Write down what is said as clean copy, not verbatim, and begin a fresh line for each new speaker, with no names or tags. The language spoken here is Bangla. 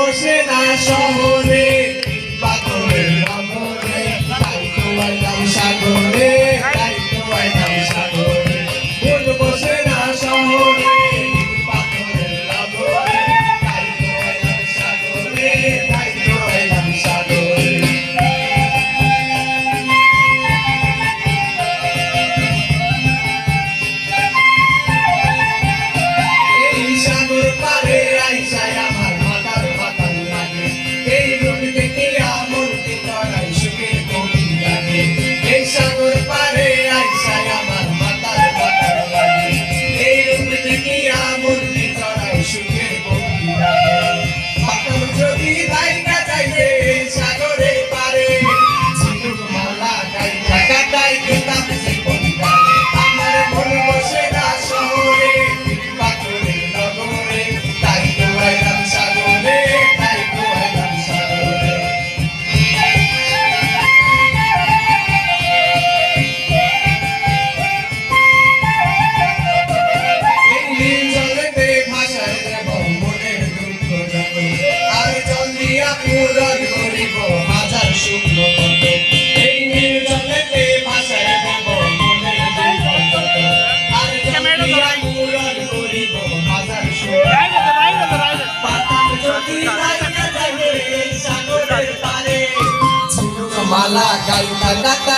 বসে না শহরে পাথরের নগরে, তাই তো আইলাম সাগরে, তাই তো আইলাম সাগরে। মন বসে না শহরে পাথরের নগরে, তাই তো আইলাম সাগরে, তাই তো আইলাম সাগরে। এই সাগর পারে আইসায় আমার মাতার মাতার লাগে, এই রূপ দেখিয়া মনকে তরাই সুখের গভীর লাগে। এই সাগর পারে আইসায় আমার মাতার মাতার লাগে, এই রূপ দেখিয়া মনকে তরাই সুখের গভীর লাগে। পাথর যদি দাইকা যাইবে এই সাগরে পারে, ঝিনুক মালা গাইতা কাটাই দিতাম জীবন গানে। আমার মন বসে না শহরে পাথরের নগরে, তাই তো আইলাম সাগরে, তাই তো আইলাম সাগরে। এই নীল জলেতে ভাসায় দেব মনের দুঃখ যত, আর জল দিয়া পূরণ করিব হাজার শুকনো কত। এই নীল জলেতে ভাসায় দেব মনের দুঃখ যত, আর জল দিয়া পূরণ করিব হাজার শুকনো কত। পাতাল যদি দাইকা যাইবে এই সাগরের পারে, ঝিনুক মালা গাইতা গাতা